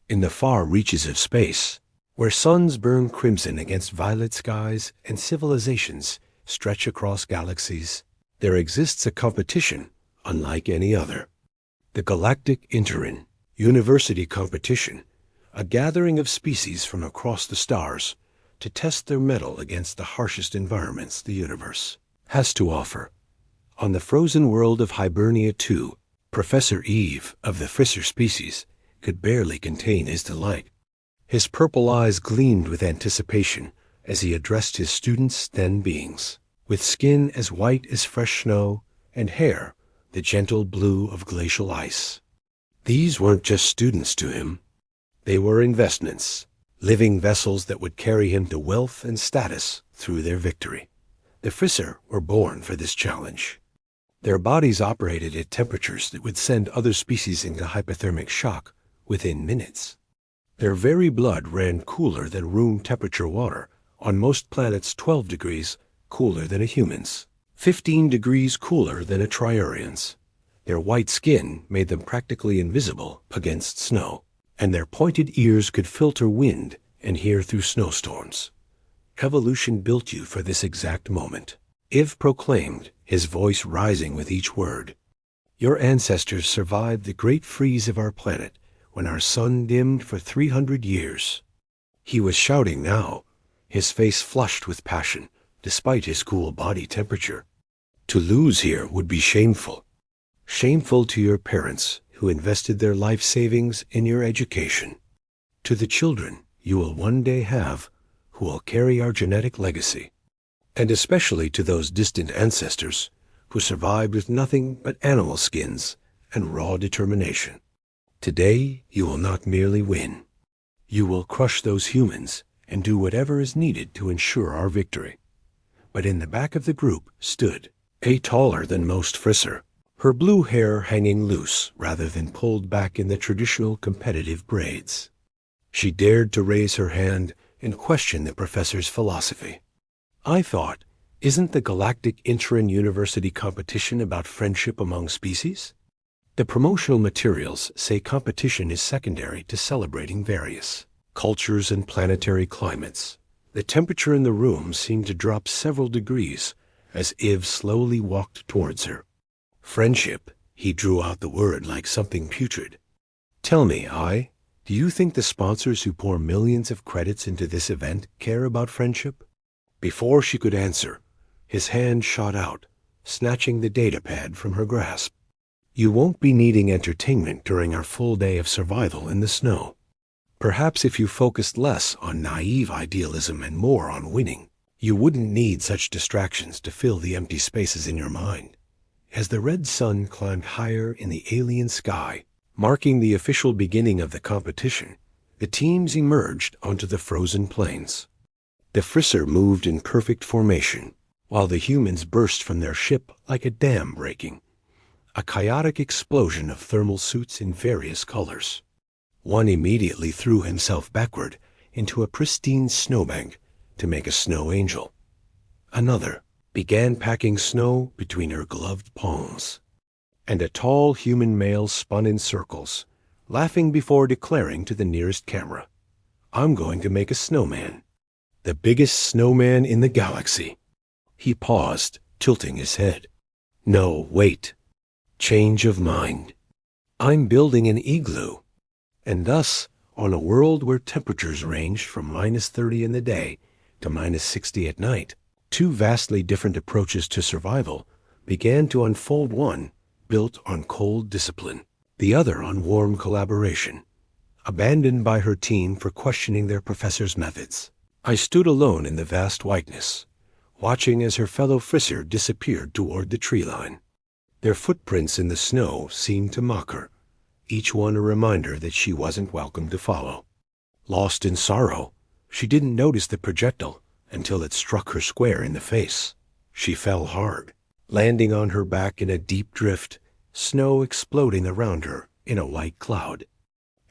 In the far reaches of space, where suns burn crimson against violet skies and civilizations stretch across galaxies, there exists a competition unlike any other. The Galactic University Competition, a gathering of species from across the stars to test their mettle against the harshest environments the universe has to offer. On the frozen world of Hibernia 2, Professor Eve of the Frisser species could barely contain his delight. His purple eyes gleamed with anticipation as he addressed his students then beings, with skin as white as fresh snow and hair the gentle blue of glacial ice. These weren't just students to him. They were investments, living vessels that would carry him to wealth and status through their victory. The Frisser were born for this challenge. Their bodies operated at temperatures that would send other species into hypothermic shock within minutes. Their very blood ran cooler than room temperature water, on most planets 12 degrees cooler than a human's, 15 degrees cooler than a Triurian's. Their white skin made them practically invisible against snow, and their pointed ears could filter wind and hear through snowstorms. Evolution built you for this exact moment, Iv proclaimed, his voice rising with each word. Your ancestors survived the great freeze of our planet when our sun dimmed for 300 years. He was shouting now, his face flushed with passion, despite his cool body temperature. To lose here would be shameful. Shameful to your parents who invested their life savings in your education. To the children you will one day have who will carry our genetic legacy. And especially to those distant ancestors who survived with nothing but animal skins and raw determination. Today you will not merely win. You will crush those humans and do whatever is needed to ensure our victory. But in the back of the group stood a taller than most Frisser, her blue hair hanging loose rather than pulled back in the traditional competitive braids. She dared to raise her hand and question the professor's philosophy. I thought, isn't the Galactic Inter-University competition about friendship among species? The promotional materials say competition is secondary to celebrating various cultures and planetary climates. The temperature in the room seemed to drop several degrees as Iv slowly walked towards her. Friendship, he drew out the word like something putrid. Tell me, do you think the sponsors who pour millions of credits into this event care about friendship? Before she could answer, his hand shot out, snatching the datapad from her grasp. You won't be needing entertainment during our full day of survival in the snow. Perhaps if you focused less on naive idealism and more on winning, you wouldn't need such distractions to fill the empty spaces in your mind. As the red sun climbed higher in the alien sky, marking the official beginning of the competition, the teams emerged onto the frozen plains. The Frisser moved in perfect formation, while the humans burst from their ship like a dam breaking, a chaotic explosion of thermal suits in various colors. One immediately threw himself backward into a pristine snowbank to make a snow angel. Another began packing snow between her gloved palms, and a tall human male spun in circles, laughing before declaring to the nearest camera, "I'm going to make a snowman. The biggest snowman in the galaxy." He paused, tilting his head. "No, wait. Change of mind. I'm building an igloo." And thus, on a world where temperatures ranged from -30 in the day to -60 at night, two vastly different approaches to survival began to unfold, one built on cold discipline, the other on warm collaboration, abandoned by her team for questioning their professor's methods. I stood alone in the vast whiteness, watching as her fellow Frisser disappeared toward the tree line. Their footprints in the snow seemed to mock her, each one a reminder that she wasn't welcome to follow. Lost in sorrow, she didn't notice the projectile until it struck her square in the face. She fell hard, landing on her back in a deep drift, snow exploding around her in a white cloud.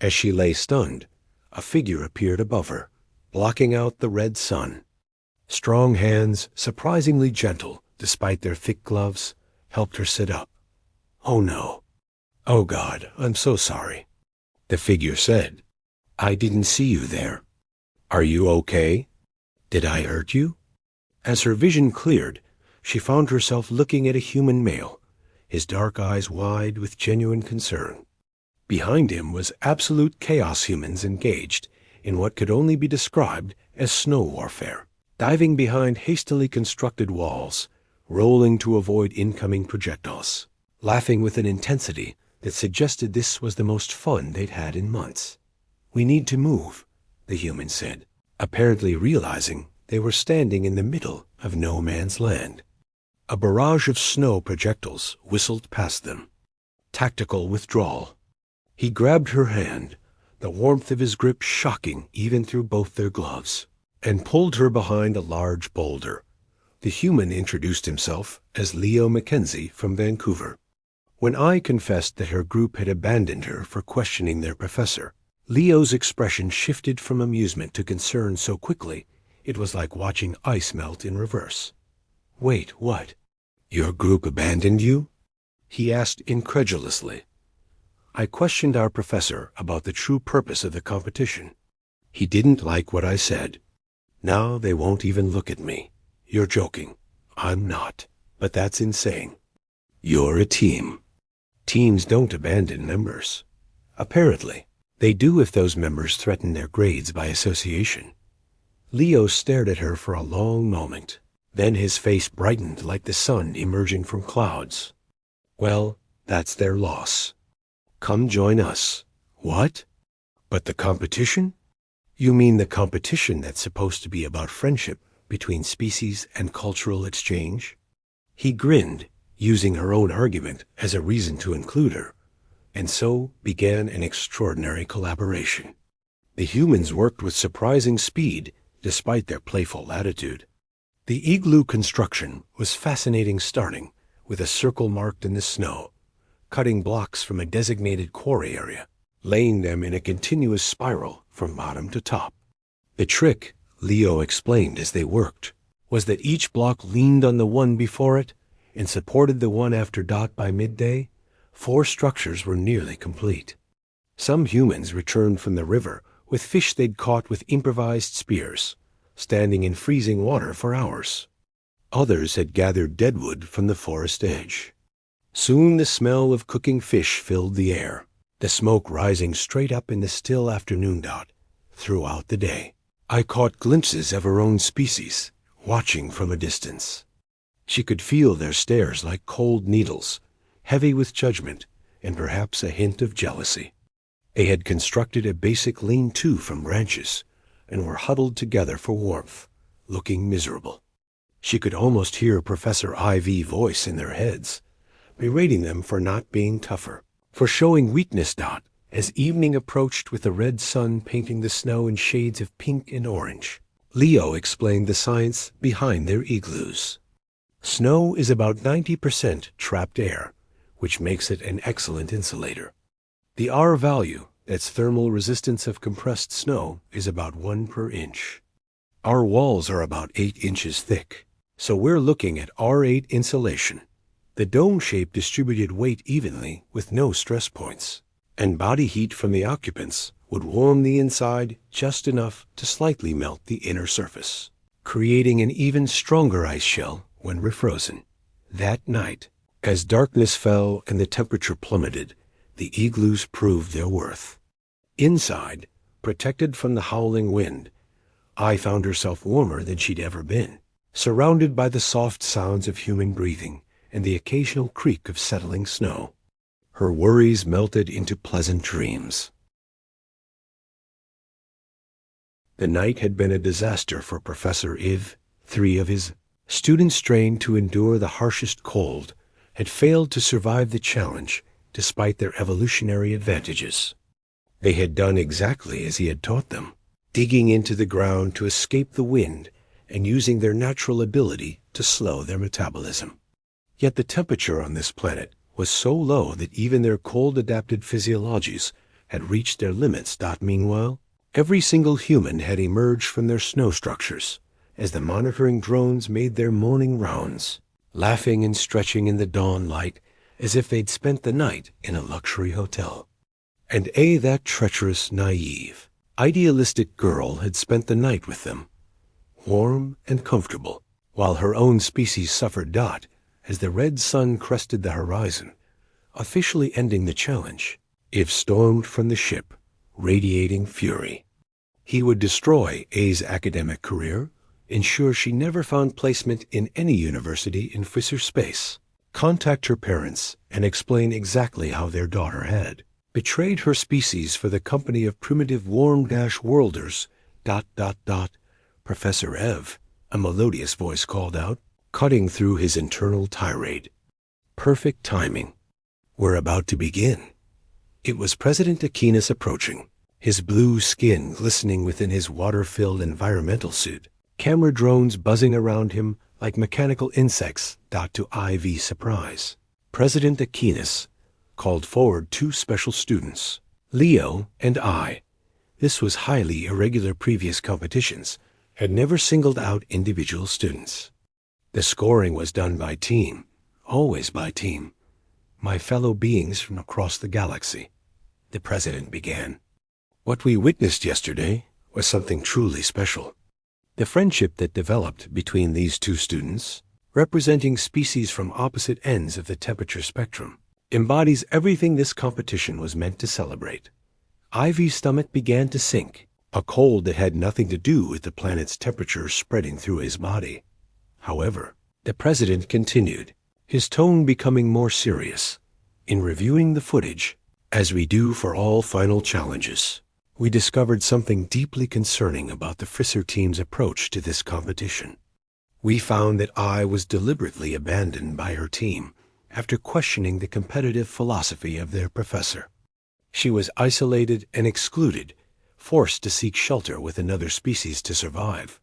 As she lay stunned, a figure appeared above her, blocking out the red sun. Strong hands, surprisingly gentle despite their thick gloves, helped her sit up. "Oh no. Oh God, I'm so sorry," the figure said. I didn't see you there. Are you okay? Did I hurt you? As her vision cleared, she found herself looking at a human male, his dark eyes wide with genuine concern. Behind him was absolute chaos humans engaged in what could only be described as snow warfare, diving behind hastily constructed walls, rolling to avoid incoming projectiles, laughing with an intensity that suggested this was the most fun they'd had in months. "We need to move," the human said, apparently realizing they were standing in the middle of no man's land. A barrage of snow projectiles whistled past them. Tactical withdrawal. He grabbed her hand, the warmth of his grip shocking even through both their gloves, and pulled her behind a large boulder. The human introduced himself as Leo Mackenzie from Vancouver. When I confessed that her group had abandoned her for questioning their professor, Leo's expression shifted from amusement to concern so quickly it was like watching ice melt in reverse. "Wait, what? Your group abandoned you?" he asked incredulously. I questioned our professor about the true purpose of the competition. He didn't like what I said. "Now they won't even look at me. You're joking. I'm not. But that's insane. You're a team. Teams don't abandon members. Apparently, they do if those members threaten their grades by association." Leo stared at her for a long moment. Then his face brightened like the sun emerging from clouds. "Well, that's their loss. Come join us." "What? But the competition?" "You mean the competition that's supposed to be about friendship between species and cultural exchange?" He grinned, using her own argument as a reason to include her, and so began an extraordinary collaboration. The humans worked with surprising speed despite their playful attitude. The igloo construction was fascinating, starting with a circle marked in the snow, cutting blocks from a designated quarry area, laying them in a continuous spiral from bottom to top. The trick, Leo explained as they worked, was that each block leaned on the one before it and supported the one after. By midday, 4 structures were nearly complete. Some humans returned from the river with fish they'd caught with improvised spears, standing in freezing water for hours. Others had gathered deadwood from the forest edge. Soon the smell of cooking fish filled the air, the smoke rising straight up in the still afternoon throughout the day. I caught glimpses of her own species, watching from a distance. She could feel their stares like cold needles, heavy with judgment and perhaps a hint of jealousy. They had constructed a basic lean-to from branches and were huddled together for warmth, looking miserable. She could almost hear Professor IV voice in their heads, berating them for not being tougher, for showing weakness. As evening approached with the red sun painting the snow in shades of pink and orange, Leo explained the science behind their igloos. Snow is about 90% trapped air, which makes it an excellent insulator. The R value, that's thermal resistance of compressed snow, is about 1 per inch. Our walls are about 8 inches thick, so we're looking at R8 insulation. The dome shape distributed weight evenly with no stress points, and body heat from the occupants would warm the inside just enough to slightly melt the inner surface, creating an even stronger ice shell when refrozen. That night, as darkness fell and the temperature plummeted, the igloos proved their worth. Inside, protected from the howling wind, I found herself warmer than she'd ever been, surrounded by the soft sounds of human breathing and the occasional creak of settling snow. Her worries melted into pleasant dreams. The night had been a disaster for Professor Iv. 3 of his students, trained to endure the harshest cold, had failed to survive the challenge despite their evolutionary advantages. They had done exactly as he had taught them, digging into the ground to escape the wind and using their natural ability to slow their metabolism. Yet the temperature on this planet was so low that even their cold-adapted physiologies had reached their limits. Meanwhile, every single human had emerged from their snow structures as the monitoring drones made their morning rounds, laughing and stretching in the dawn light as if they'd spent the night in a luxury hotel. And that treacherous, naive, idealistic girl had spent the night with them, warm and comfortable, while her own species suffered dot as the red sun crested the horizon, officially ending the challenge. If stormed from the ship, radiating fury, he would destroy A's academic career, ensure she never found placement in any university in Fisher space, contact her parents, and explain exactly how their daughter had betrayed her species for the company of primitive worlders. Professor Ev, a melodious voice called out, cutting through his internal tirade. Perfect timing. We're about to begin. It was President Aquinas approaching, his blue skin glistening within his water-filled environmental suit, camera drones buzzing around him like mechanical insects. To Ivy's surprise, President Aquinas called forward two special students, Leo and I. This was highly irregular. Previous competitions had never singled out individual students. The scoring was done by team, always by team. My fellow beings from across the galaxy, the president began. What we witnessed yesterday was something truly special. The friendship that developed between these two students, representing species from opposite ends of the temperature spectrum, embodies everything this competition was meant to celebrate. Ivy's stomach began to sink, a cold that had nothing to do with the planet's temperature spreading through his body. However, the president continued, his tone becoming more serious. In reviewing the footage, as we do for all final challenges, we discovered something deeply concerning about the Fisher team's approach to this competition. We found that I was deliberately abandoned by her team after questioning the competitive philosophy of their professor. She was isolated and excluded, forced to seek shelter with another species to survive.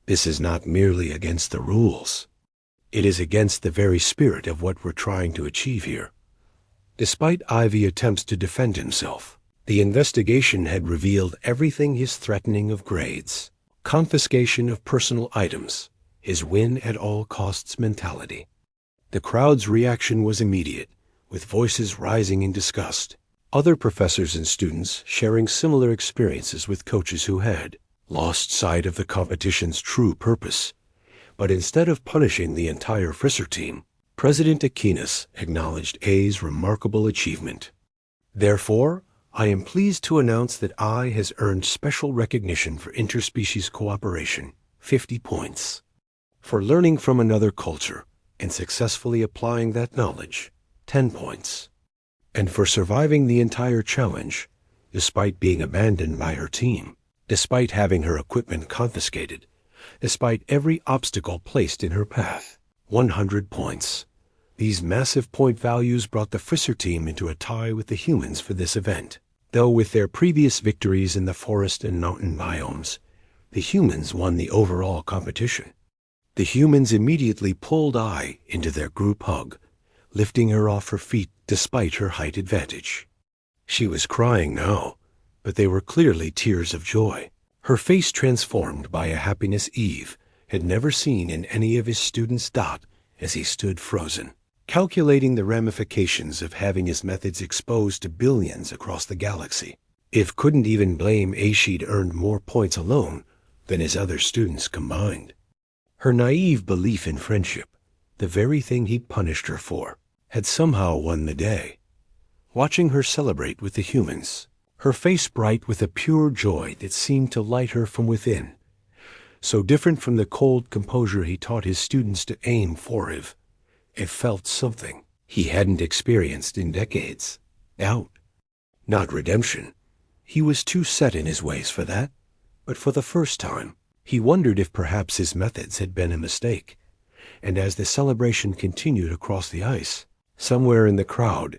This is not merely against the rules. It is against the very spirit of what we're trying to achieve here. Despite Ivy attempts to defend himself, the investigation had revealed everything: his threatening of grades, confiscation of personal items, his win at all costs mentality. The crowd's reaction was immediate, with voices rising in disgust. Other professors and students sharing similar experiences with coaches who had lost sight of the competition's true purpose. But instead of punishing the entire Fisher team, President Aquinas acknowledged A's remarkable achievement. Therefore, I am pleased to announce that I has earned special recognition for interspecies cooperation, 50 points. For learning from another culture and successfully applying that knowledge, 10 points. And for surviving the entire challenge, despite being abandoned by her team, despite having her equipment confiscated, despite every obstacle placed in her path, 100 points. These massive point values brought the Fisher team into a tie with the humans for this event. Though with their previous victories in the forest and mountain biomes, the humans won the overall competition. The humans immediately pulled I into their group hug, lifting her off her feet despite her height advantage. She was crying now, but they were clearly tears of joy. Her face transformed by a happiness Eve had never seen in any of his students. As he stood frozen, calculating the ramifications of having his methods exposed to billions across the galaxy. If couldn't even blame A. She'd earned more points alone than his other students combined. Her naive belief in friendship, the very thing he'd punished her for, had somehow won the day. Watching her celebrate with the humans, her face bright with a pure joy that seemed to light her from within, so different from the cold composure he taught his students to aim for. It felt something he hadn't experienced in decades. Doubt. Not redemption. He was too set in his ways for that. But for the first time, he wondered if perhaps his methods had been a mistake. And as the celebration continued across the ice, somewhere in the crowd,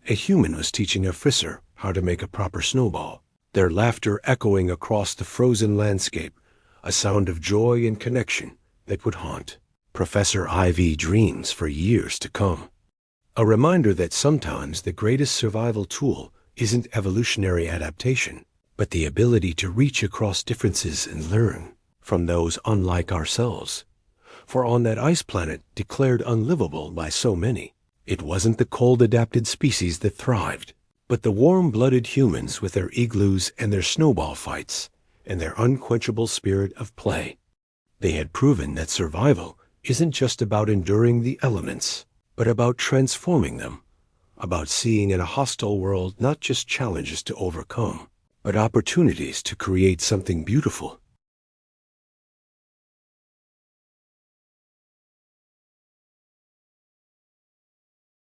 a human was teaching a Fisher how to make a proper snowball, their laughter echoing across the frozen landscape, a sound of joy and connection that would haunt Professor Ivy dreams for years to come. A reminder that sometimes the greatest survival tool isn't evolutionary adaptation, but the ability to reach across differences and learn from those unlike ourselves. For on that ice planet declared unlivable by so many, it wasn't the cold-adapted species that thrived. But the warm-blooded humans with their igloos and their snowball fights and their unquenchable spirit of play, they had proven that survival isn't just about enduring the elements, but about transforming them, about seeing in a hostile world not just challenges to overcome, but opportunities to create something beautiful.